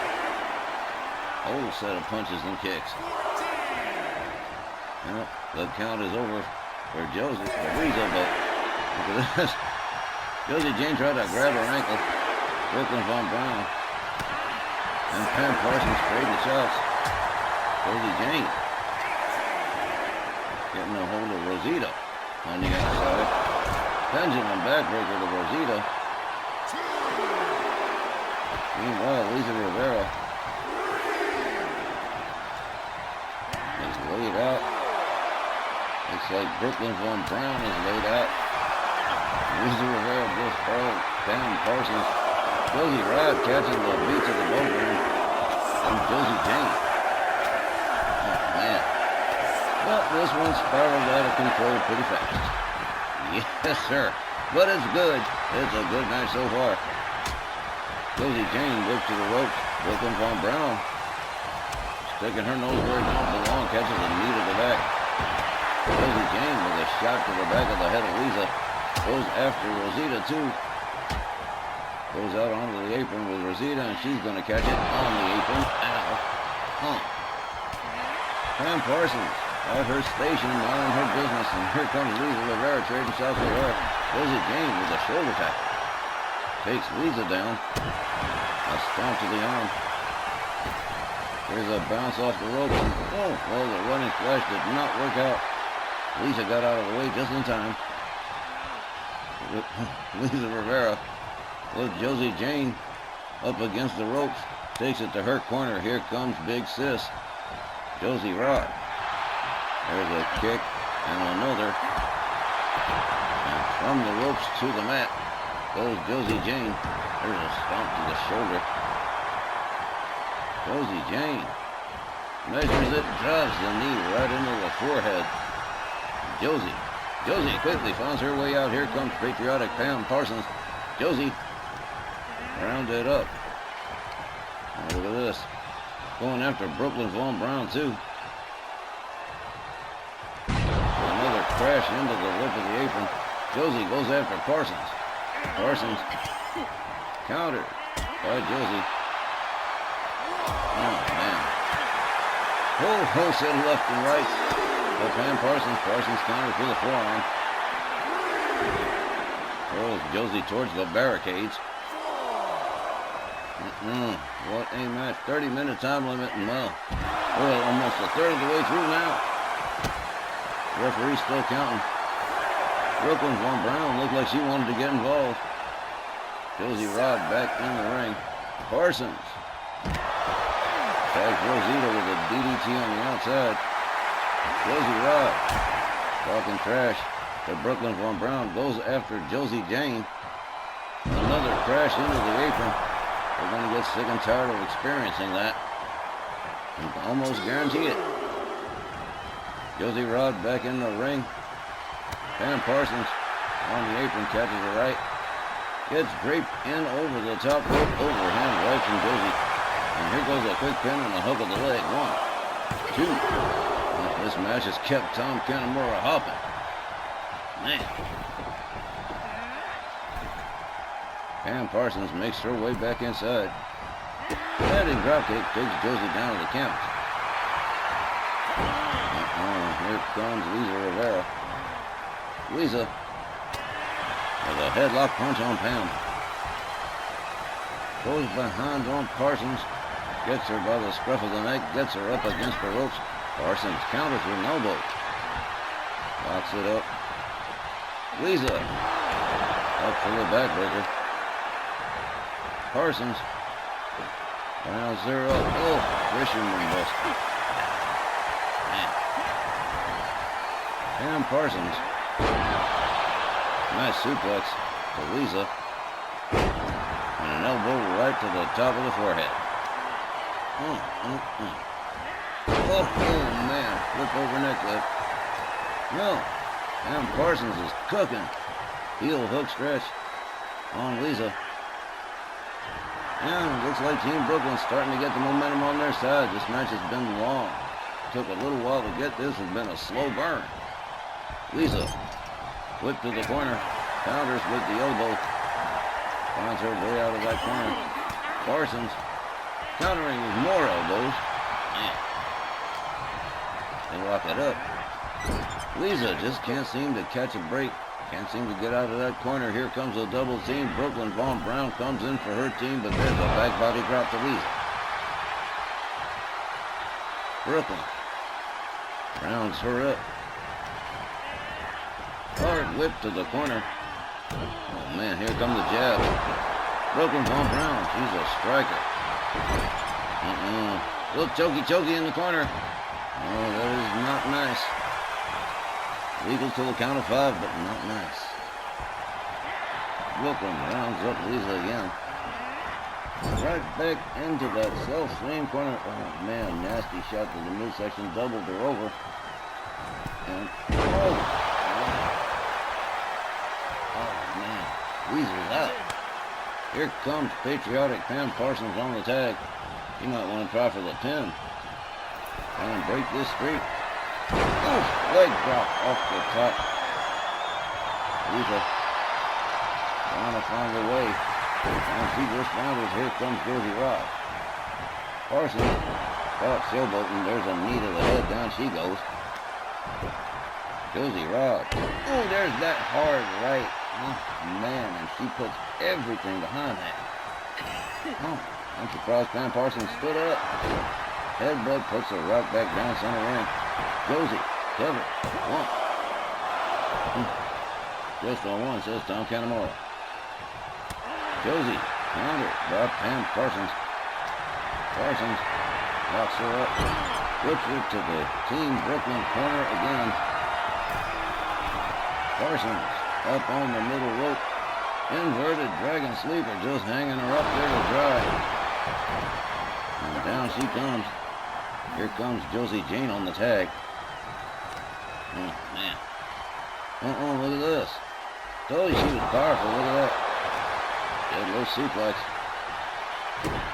Whole set of punches and kicks. Well, the count is over for Lisa, but look at this. Josie Jane tried to grab her ankle. Brooklyn Von Brown. And Pam Parsons trading shots. Josie Jane getting a hold of Rosita on the outside. Pendulum backbreaker to Rosita. Meanwhile, Lisa Rivera is laid out. Looks like Brooklyn Von Brown is laid out. Lisa Rivera just hurled Pam Parsons. Josie Rod catching the beats of the boat ring from Josie Jane. Oh, man. But this one spiraled out of control pretty fast. Yes, sir. But it's good. It's a good match so far. Josie Jane whips to the ropes. Brooklyn Von Brown sticking her nose where it don't belong, catches the knee to the back. Josie Jane with a shot to the back of the head of Lisa. Goes after Rosita too. Goes out onto the apron with Rosita, and she's going to catch it on the apron. Ow. Pam Parsons at her station, minding her business, and here comes Lisa Rivera trading shots with her. Josie Jane with a shoulder tackle. Takes Lisa down. A stomp to the arm. Here's a bounce off the ropes. And, well, the running flash did not work out. Lisa got out of the way just in time. Lisa Rivera with Josie Jane up against the ropes. Takes it to her corner. Here comes Big Sis. Josie Rod. There's a kick and another. And from the ropes to the mat goes Josie Jane. There's a stomp to the shoulder. Josie Jane measures it, drives the knee right into the forehead. Josie quickly finds her way out. Here comes patriotic Pam Parsons. Josie rounded up. Oh, look at this. Going after Brooklyn Von Brown, too. Another crash into the lip of the apron. Josie goes after Parsons. Parsons countered by Josie. Oh, man. Wholesale left and right. But Pam Parsons. Parsons counters with a forearm. Throws Josie towards the barricades. What a match. 30-minute time limit, and well, almost a third of the way through now. Referee still counting. Brooklyn Von Brown looked like she wanted to get involved. Josie Rod back in the ring. Parsons tags Rosita with a DDT on the outside. Josie Rod talking trash to Brooklyn Von Brown. Goes after Josie Jane. Another crash into the apron. We're going to get sick and tired of experiencing that. You can almost guarantee it. Josie Rod back in the ring. Pam Parsons on the apron, catches it right. Gets draped in over the top rope, overhand right from Josie. And here goes a quick pin on the hook of the leg. 1, 2. This match has kept Tom Kanemaru hopping. Man. Pam Parsons makes her way back inside. Heading dropkick takes Josie down to the count. Here comes Lisa Rivera. Lisa with a headlock punch on Pam. Goes behind on Parsons. Gets her by the scruff of the neck. Gets her up against the ropes. Parsons counters with an elbow. Locks it up. Lisa up for the backbreaker. Parsons rounds her up. Fisherman buster. Man. Pam Parsons. Nice suplex to Lisa. And an elbow right to the top of the forehead. Oh man. Flip over neck whip. No. Pam Parsons is cooking. Heel hook stretch on Lisa. And it looks like Team Brooklyn's starting to get the momentum on their side. This match has been long. Took a little while to get this. It's been a slow burn. Lisa, whip to the corner. Counters with the elbow. Finds her way out of that corner. Parsons countering with more elbows. Man. They lock it up. Lisa just can't seem to catch a break. Can't seem to get out of that corner. Here comes a double team. Brooklyn Von Brown comes in for her team, but there's a back body drop to Lisa. Brooklyn rounds her up. Hard whip to the corner. Oh man, here comes the jab. Brooklyn Von Brown, she's a striker. Little chokey in the corner. Oh, that is not nice. Legal till the count of 5, but not nice. Brooklyn rounds up Lisa again. Right back into that self-same corner. Oh man, nasty shot to the midsection, doubled her over. And oh man, Lisa's out. Here comes patriotic Pam Parsons on the tag. You might want to try for the pin. And break this streak. Leg drop off the top. Lisa trying to find a way. And she responded. Here comes Josie Rod. Parsons caught showboating. There's a knee to the head. Down she goes. Josie Rod. Oh, there's that hard right. Oh, man, and she puts everything behind that. Oh, I'm surprised Pam Parsons stood up. Headbutt puts her right back down center ring. Josie, cover. One. Just on one, says Tom Canamora. Josie, counter by Pam Parsons. Parsons locks her up. Puts her to the Team Brooklyn corner again. Parsons up on the middle rope. Inverted dragon sleeper just hanging her up there to dry. And down she comes. Here comes Josie Jane on the tag. Oh, man. Look at this. Told you she was powerful. Look at that. Dead low suplex.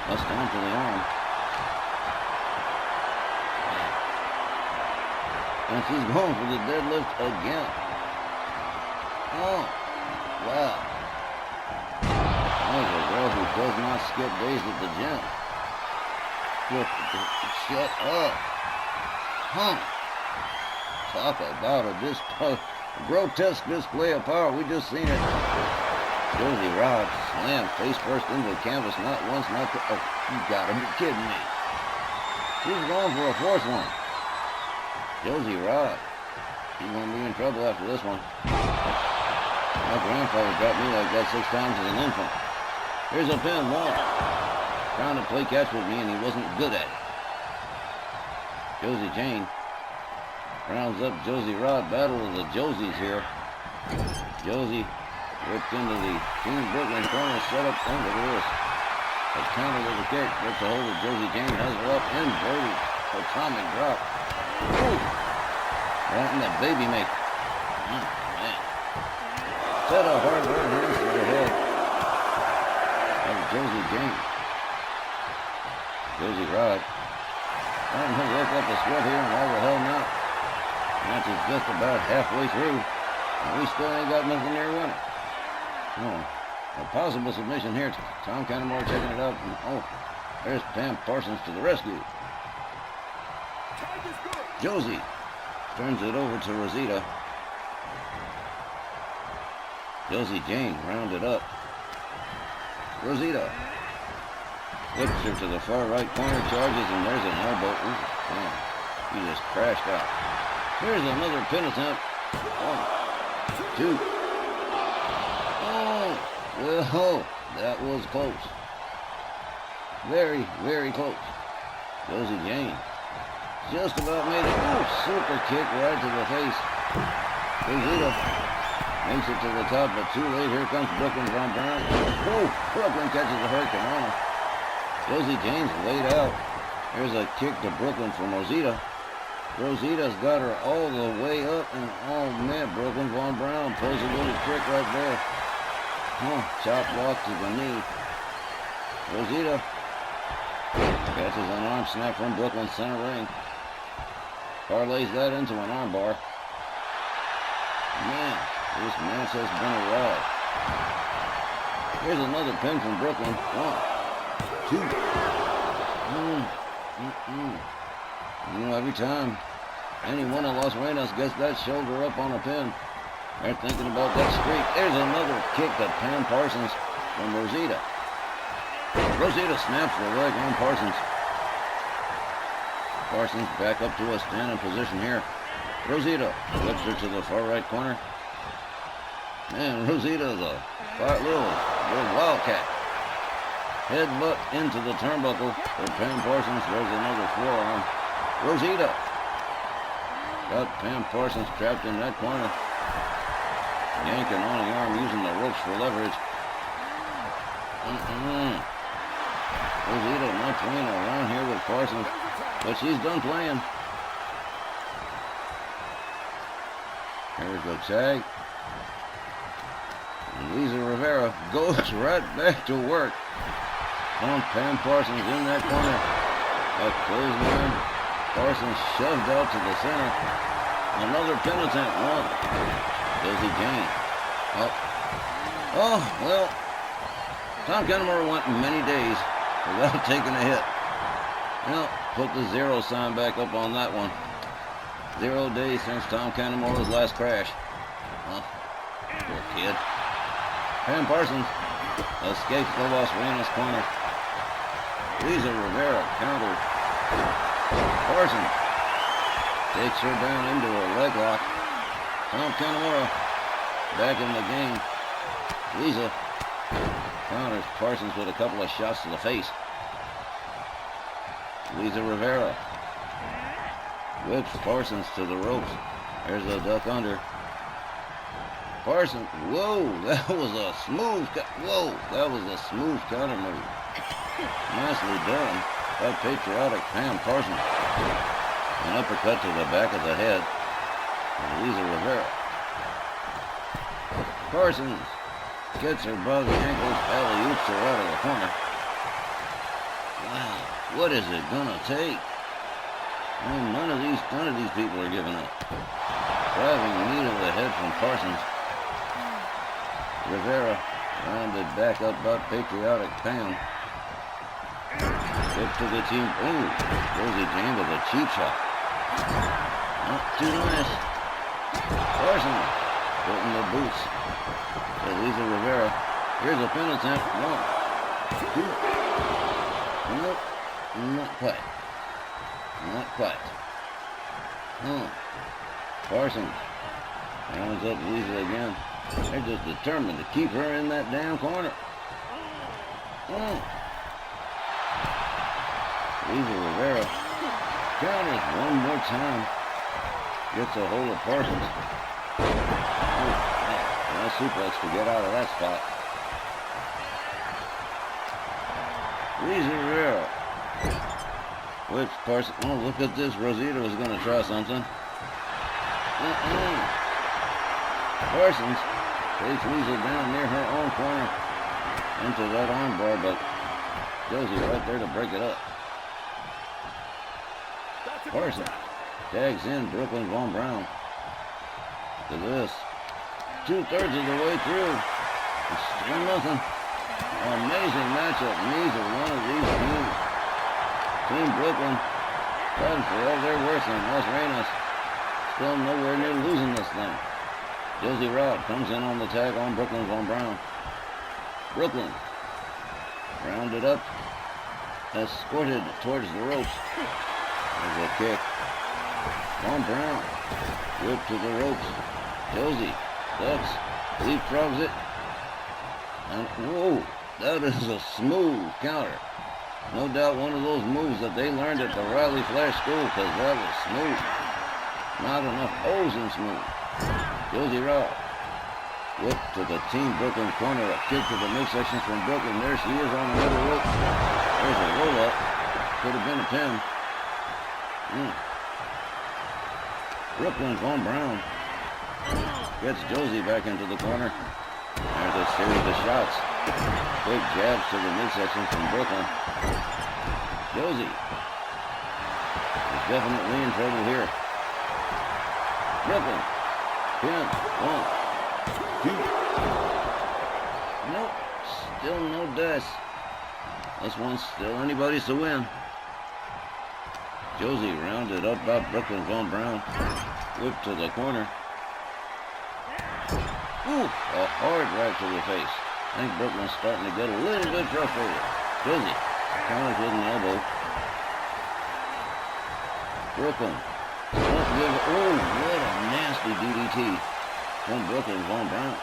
That's down to the arm. And she's going for the deadlift again. Oh, wow. There's a girl who does not skip days at the gym. Shut up. Huh. Talk about a grotesque display of power. We just seen it. Josie Rod slammed face first into the canvas. Not once, not twice. Oh, you gotta be kidding me. She's going for a fourth one. Josie Rod. She's gonna be in trouble after this one. My grandfather got me like that 6 times as an infant. Here's a pin, one. Trying to play catch with me, and he wasn't good at it. Josie Jane rounds up Josie Rod. Battle of the Josies here. Josie whipped into the Team Brooklyn corner, set up under this. A counter with a kick. Gets a hold of Josie Jane, has her up, inverted. Atomic drop. Ooh. Right in the baby maker. Oh, man. Set a hard right hand to the head of Josie Jane. Josie Rod. Starting to work up a sweat here, and why the hell not? Match is just about halfway through, and we still ain't got nothing near winning. Oh, a possible submission here. Tom Canamore checking it out. And, oh, there's Pam Parsons to the rescue. Josie turns it over to Rosita. Josie Jane rounded up. Rosita whips her to the far right corner, charges, and there's an elbow. Ooh, damn. He just crashed out. Here's another pin attempt. 1, 2. Oh, well, that was close. Very, very close. Josie Jane just about made it. Oh, super kick right to the face. Rosita makes it to the top, but too late. Here comes Brooklyn Von Brown. Oh, Brooklyn catches the Hurricane Rana. Josie Jane's laid out. There's a kick to Brooklyn from Rosita. Rosita's got her all the way up, and oh man, Brooklyn Von Brown pulls a little trick right there. Oh, chop block to the knee. Rosita catches an arm snap from Brooklyn center ring. Parlays that into an arm bar. Man, this match has been a ride. Here's another pin from Brooklyn. 1, 2. You know, every time anyone in Las Vegas gets that shoulder up on a pin, they're thinking about that streak. There's another kick to Pam Parsons from Rosita. Rosita snaps the leg on Parsons. Parsons back up to a standing position here. Rosita flips her to the far right corner. Man, Rosita's a little wildcat. Headbutt into the turnbuckle for Pam Parsons. There's another forearm. Rosita got Pam Parsons trapped in that corner. Yanking on the arm, using the ropes for leverage. Rosita not playing around here with Parsons, but she's done playing. Here's the tag. And Lisa Rivera goes right back to work on Pam Parsons in that corner. A clothesline. Parsons shoved out to the center. Another pin attempt. 1. Josie Jane. Oh, well, Tom Canamore went many days without taking a hit. You know, put the 0 sign back up on that one. 0 days since Tom Cannamora's last crash. Huh? Poor kid. Pam Parsons escapes the Los Renas corner. Lisa Rivera counters. Parsons takes her down into a leg lock. Tom Cannamora back in the game. Lisa counters Parsons with a couple of shots to the face. Lisa Rivera whips Parsons to the ropes. There's a duck under. Parsons, whoa, that was a smooth, that was a smooth counter move. Nicely done by patriotic Pam Parsons. An uppercut to the back of the head of Lisa Rivera. Parsons gets her by the ankles, alley-oops her out of the corner. Wow, what is it gonna take? Well, none of these people are giving up. Driving knee to the head from Parsons. Rivera rounded back up by patriotic Pam. Up to the team. Oh, Rosie Jane with a cheap shot. Not too nice. Parsons putting the boots to Lisa Rivera. Here's a pin attempt. 1, 2. Nope, not quite. Not quite. Parsons rounds up Lisa again. They're just determined to keep her in that damn corner. Lisa Rivera counters one more time. Gets a hold of Parsons. Nice suplex to get out of that spot. Lisa Rivera whips Parsons. Oh, look at this. Rosita was going to try something. Parsons takes Lisa down near her own corner into that armbar, but Josie right there to break it up. Parsons tags in Brooklyn Von Brown. Look at this. 2/3 of the way through. It's still nothing. Amazing matchup. Neither one of these teams. Team Brooklyn fighting for all they're worth in Los Renas. Still nowhere near losing this thing. Josie Rod comes in on the tag on Brooklyn Von Brown. Brooklyn rounded up, escorted towards the ropes. There's a kick. Von Brown whipped to the ropes. Josie ducks, leapfrogs it. And whoa, that is a smooth counter. No doubt one of those moves that they learned at the Riley Flash School, because that was smooth. Not enough O's in smooth. Josie Raw whipped to the Team Brooklyn corner. A kick to the midsection from Brooklyn. There she is on the middle rope. There's a roll-up. Could have been a pin. Brooklyn Von Brown gets Josie back into the corner. There's a series of shots. Quick jabs to the midsection from Brooklyn. Josie is definitely in trouble here. Brooklyn. Pin. 1, 2. Nope. Still no dice. This one's still anybody's to win. Josie rounded up by Brooklyn Von Brown. Whipped to the corner. Ooh, a hard right to the face. I think Brooklyn's starting to get a little bit frustrated. Josie counters with an elbow. Brooklyn. Oh, what a nasty DDT from Brooklyn Von Brown.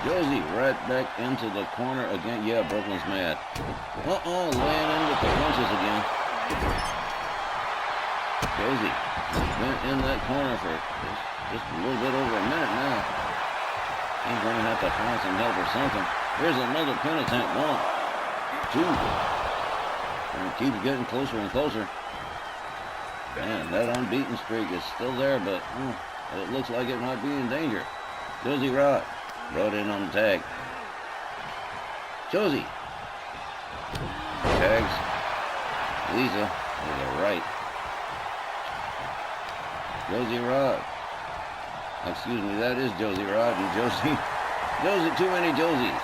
Josie right back into the corner again. Yeah, Brooklyn's mad. Laying in with the punches again. Josie been in that corner for just a little bit over a minute now. He's going to have to find some help or something. Here's another pin attempt. 1, 2. And keeps getting closer and closer. Man, that unbeaten streak is still there, but it looks like it might be in danger. Josie Rod brought in on the tag. Josie tags Lisa with a right. Josie Rod. Excuse me, that is Josie Rod and Josie, too many Josies.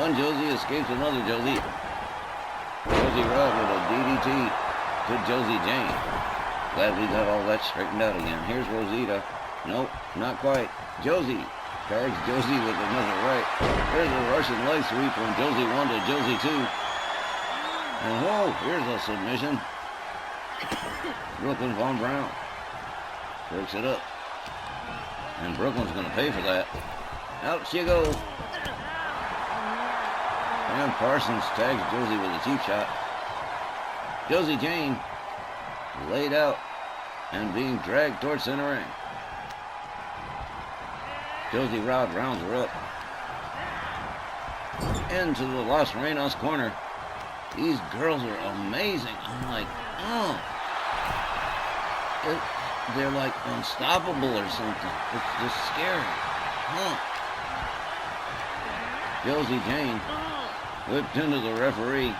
One Josie escapes another Josie. Josie Josie Rod with a DDT to Josie Jane. Glad we got all that straightened out again. Here's Rosita. Nope, not quite. Josie tags Josie with another right. There's a Russian leg sweep from Josie 1 to Josie 2. And whoa, here's a submission. Brooklyn Von Brown breaks it up. And Brooklyn's going to pay for that. Out she goes. And Parsons tags Josie with a cheap shot. Josie Jane laid out and being dragged towards center ring. Josie Rod rounds her up. Into the Los Reinos corner. These girls are amazing. I'm like, oh. They're like unstoppable or something. It's just scary. Huh. Josie Jane whipped into the referee.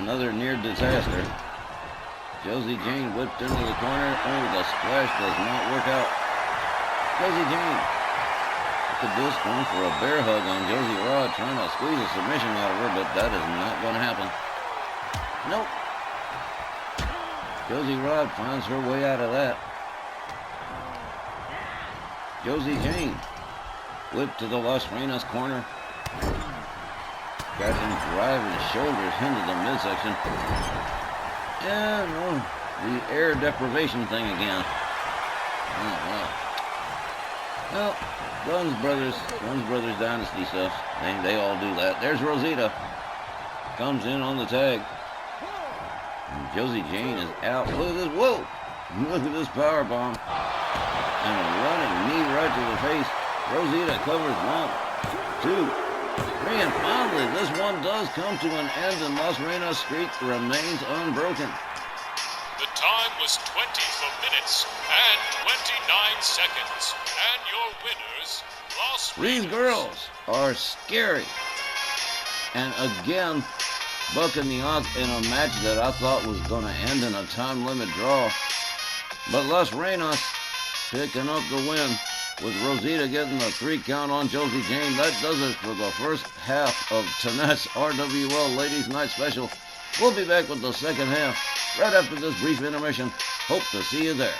Another near disaster. Josie Jane whipped into the corner. Oh, the splash does not work out. Josie Jane. Look at this, going for a bear hug on Josie Rod, trying to squeeze a submission out of her, but that is not going to happen. Nope. Josie Rod finds her way out of that. Josie Jane whipped to the Los Reinos corner. Got him driving shoulders into the midsection. And the air deprivation thing again. Oh, wow. Well, Guns Brothers Dynasty stuff. They all do that. There's Rosita. Comes in on the tag. And Josie Jane is out. Look at this. Whoa! Look at this powerbomb. And a running knee right to the face. Rosita covers 1, 2, 3, and finally this one does come to an end, and Los Reinos' streak remains unbroken. The time was 24 minutes and 29 seconds. And your winners, Los Reinos. These girls are scary. And again, bucking the odds in a match that I thought was going to end in a time limit draw. But Los Reinos picking up the win with Rosita getting a 3 count on Josie Jane. That does it for the first half of tonight's RWL Ladies Night Special. We'll be back with the second half right after this brief intermission. Hope to see you there.